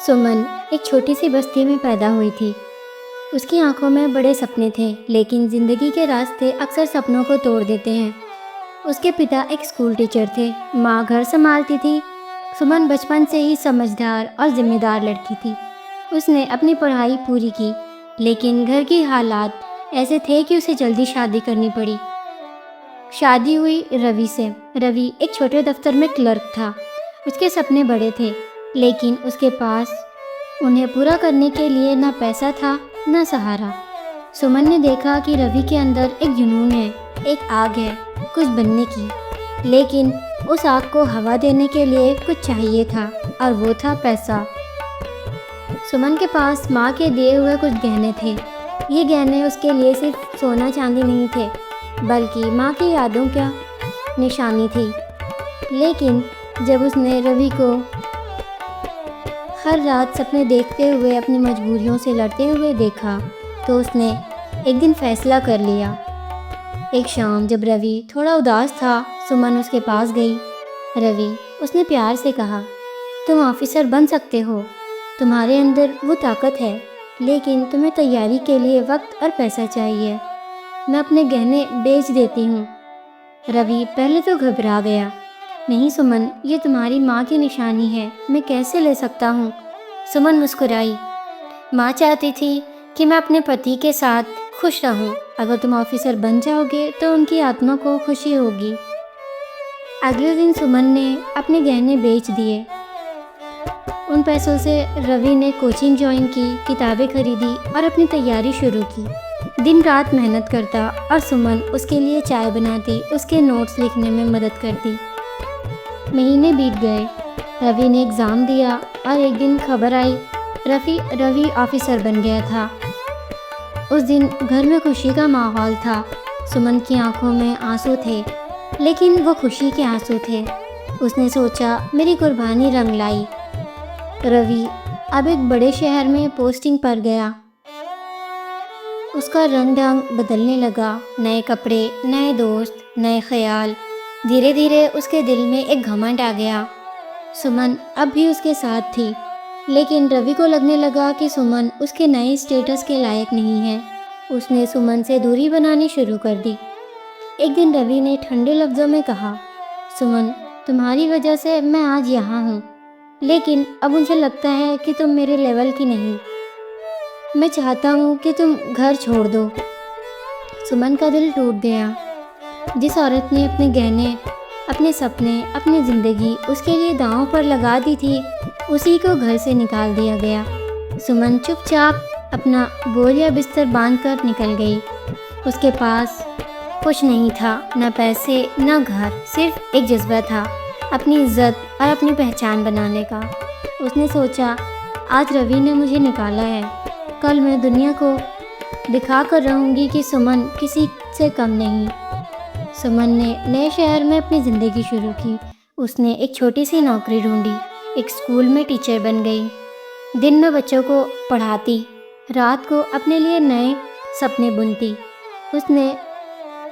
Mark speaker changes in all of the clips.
Speaker 1: सुमन एक छोटी सी बस्ती में पैदा हुई थी। उसकी आंखों में बड़े सपने थे, लेकिन जिंदगी के रास्ते अक्सर सपनों को तोड़ देते हैं। उसके पिता एक स्कूल टीचर थे, माँ घर संभालती थी। सुमन बचपन से ही समझदार और जिम्मेदार लड़की थी। उसने अपनी पढ़ाई पूरी की, लेकिन घर की हालात ऐसे थे कि उसे जल्दी शादी करनी पड़ी। शादी हुई रवि से। रवि एक छोटे दफ्तर में क्लर्क था। उसके सपने बड़े थे, लेकिन उसके पास उन्हें पूरा करने के लिए ना पैसा था, ना सहारा। सुमन ने देखा कि रवि के अंदर एक जुनून है, एक आग है कुछ बनने की, लेकिन उस आग को हवा देने के लिए कुछ चाहिए था, और वो था पैसा। सुमन के पास माँ के दिए हुए कुछ गहने थे। ये गहने उसके लिए सिर्फ सोना चांदी नहीं थे, बल्कि माँ की यादों का निशानी थी। लेकिन जब उसने रवि को हर रात सपने देखते हुए अपनी मजबूरियों से लड़ते हुए देखा, तो उसने एक दिन फैसला कर लिया। एक शाम जब रवि थोड़ा उदास था, सुमन उसके पास गई। रवि, उसने प्यार से कहा, तुम ऑफिसर बन सकते हो, तुम्हारे अंदर वो ताकत है, लेकिन तुम्हें तैयारी के लिए वक्त और पैसा चाहिए। मैं अपने गहने बेच देती हूँ। रवि पहले तो घबरा गया। नहीं सुमन, ये तुम्हारी माँ की निशानी है, मैं कैसे ले सकता हूँ। सुमन मुस्कुराई। माँ चाहती थी कि मैं अपने पति के साथ खुश रहूँ। अगर तुम ऑफिसर बन जाओगे तो उनकी आत्मा को खुशी होगी। अगले दिन सुमन ने अपने गहने बेच दिए। उन पैसों से रवि ने कोचिंग ज्वाइन की, किताबें खरीदी और अपनी तैयारी शुरू की। दिन रात मेहनत करता और सुमन उसके लिए चाय बनाती, उसके नोट्स लिखने में मदद करती। महीने बीत गए। रवि ने एग्ज़ाम दिया और एक दिन खबर आई, रवि ऑफिसर बन गया था। उस दिन घर में खुशी का माहौल था। सुमन की आंखों में आंसू थे, लेकिन वो खुशी के आंसू थे। उसने सोचा, मेरी कुर्बानी रंग लाई। रवि अब एक बड़े शहर में पोस्टिंग पर गया। उसका रंग ढंग बदलने लगा। नए कपड़े, नए दोस्त, नए ख्याल। धीरे धीरे उसके दिल में एक घमंड आ गया। सुमन अब भी उसके साथ थी, लेकिन रवि को लगने लगा कि सुमन उसके नए स्टेटस के लायक नहीं है। उसने सुमन से दूरी बनानी शुरू कर दी। एक दिन रवि ने ठंडे लफ्ज़ों में कहा, सुमन, तुम्हारी वजह से मैं आज यहाँ हूँ, लेकिन अब मुझे लगता है कि तुम मेरे लेवल की नहीं। मैं चाहता हूँ कि तुम घर छोड़ दो। सुमन का दिल टूट गया। जिस औरत ने अपने गहने, अपने सपने, अपनी ज़िंदगी उसके लिए दांव पर लगा दी थी, उसी को घर से निकाल दिया गया। सुमन चुपचाप अपना बोरिया बिस्तर बांधकर निकल गई। उसके पास कुछ नहीं था, न पैसे न घर, सिर्फ एक जज्बा था, अपनी इज्जत और अपनी पहचान बनाने का। उसने सोचा, आज रवि ने मुझे निकाला है, कल मैं दुनिया को दिखा कर रहूँगी कि सुमन किसी से कम नहीं। सुमन ने नए शहर में अपनी ज़िंदगी शुरू की। उसने एक छोटी सी नौकरी ढूंढी, एक स्कूल में टीचर बन गई। दिन में बच्चों को पढ़ाती, रात को अपने लिए नए सपने बुनती। उसने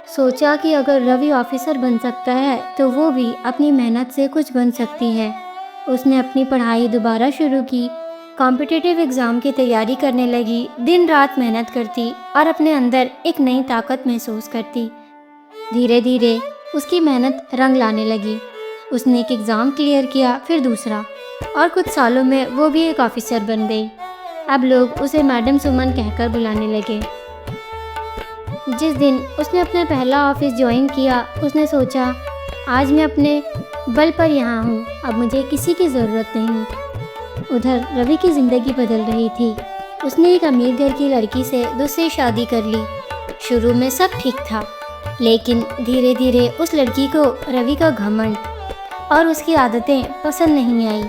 Speaker 1: सोचा कि अगर रवि ऑफिसर बन सकता है तो वो भी अपनी मेहनत से कुछ बन सकती है। उसने अपनी पढ़ाई दोबारा शुरू की, कॉम्पिटिटिव एग्ज़ाम की तैयारी करने लगी, दिन रात मेहनत करती और अपने अंदर एक नई ताकत महसूस करती। धीरे धीरे उसकी मेहनत रंग लाने लगी। उसने एक एग्ज़ाम क्लियर किया, फिर दूसरा, और कुछ सालों में वो भी एक ऑफिसर बन गई। अब लोग उसे मैडम सुमन कहकर बुलाने लगे। जिस दिन उसने अपना पहला ऑफिस ज्वाइन किया, उसने सोचा, आज मैं अपने बल पर यहाँ हूँ, अब मुझे किसी की ज़रूरत नहीं। उधर रवि की ज़िंदगी बदल रही थी। उसने एक अमीर घर की लड़की से दूसरी शादी कर ली। शुरू में सब ठीक था, लेकिन धीरे धीरे उस लड़की को रवि का घमंड और उसकी आदतें पसंद नहीं आई।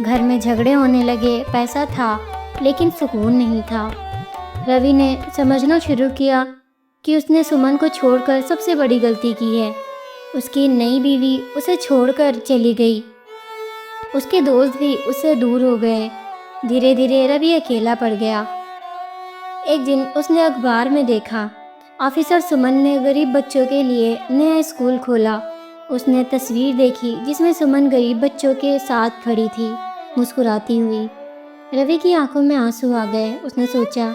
Speaker 1: घर में झगड़े होने लगे। पैसा था, लेकिन सुकून नहीं था। रवि ने समझना शुरू किया कि उसने सुमन को छोड़कर सबसे बड़ी गलती की है। उसकी नई बीवी उसे छोड़कर चली गई। उसके दोस्त भी उससे दूर हो गए। धीरे धीरे रवि अकेला पड़ गया। एक दिन उसने अखबार में देखा, ऑफिसर सुमन ने गरीब बच्चों के लिए नया स्कूल खोला। उसने तस्वीर देखी जिसमें सुमन गरीब बच्चों के साथ खड़ी थी, मुस्कुराती हुई। रवि की आंखों में आंसू आ गए। उसने सोचा,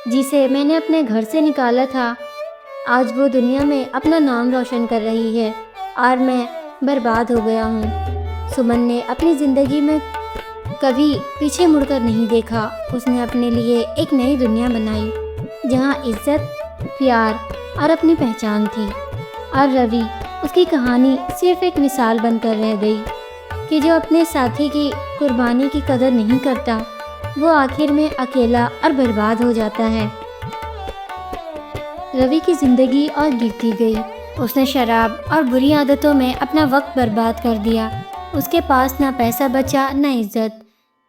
Speaker 1: जिसे मैंने अपने घर से निकाला था, आज वो दुनिया में अपना नाम रोशन कर रही है और मैं बर्बाद हो गया हूँ। सुमन ने अपनी ज़िंदगी में कभी पीछे मुड़कर नहीं देखा। उसने अपने लिए एक नई दुनिया बनाई जहाँ इज्जत, प्यार और अपनी पहचान थी। और रवि, उसकी कहानी सिर्फ एक मिसाल बनकर रह गई कि जो अपने साथी की कुर्बानी की कदर नहीं करता, वो आखिर में अकेला और बर्बाद हो जाता है। रवि की ज़िंदगी और गिरती गई। उसने शराब और बुरी आदतों में अपना वक्त बर्बाद कर दिया। उसके पास ना पैसा बचा, ना इज्जत।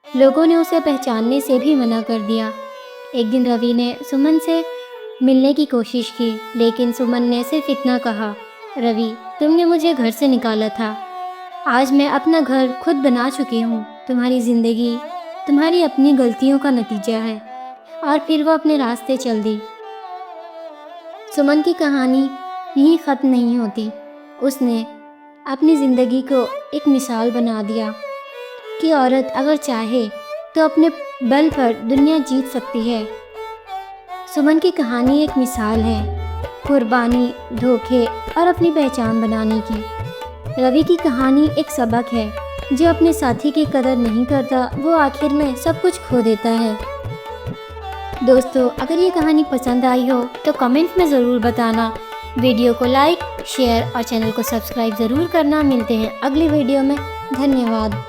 Speaker 1: लोगों ने उसे पहचानने से भी मना कर दिया। एक दिन रवि ने सुमन से मिलने की कोशिश की, लेकिन सुमन ने सिर्फ इतना कहा, रवि, तुमने मुझे घर से निकाला था, आज मैं अपना घर खुद बना चुकी हूँ। तुम्हारी ज़िंदगी तुम्हारी अपनी गलतियों का नतीजा है। और फिर वो अपने रास्ते चल दी। सुमन की कहानी यहीं ख़त्म नहीं होती। उसने अपनी ज़िंदगी को एक मिसाल बना दिया कि औरत अगर चाहे तो अपने बल पर दुनिया जीत सकती है। सुमन की कहानी एक मिसाल है कुर्बानी, धोखे और अपनी पहचान बनाने की। रवि की कहानी एक सबक है, जो अपने साथी की कदर नहीं करता, वो आखिर में सब कुछ खो देता है। दोस्तों, अगर ये कहानी पसंद आई हो तो कमेंट में ज़रूर बताना। वीडियो को लाइक, शेयर और चैनल को सब्सक्राइब ज़रूर करना। मिलते हैं अगली वीडियो में। धन्यवाद।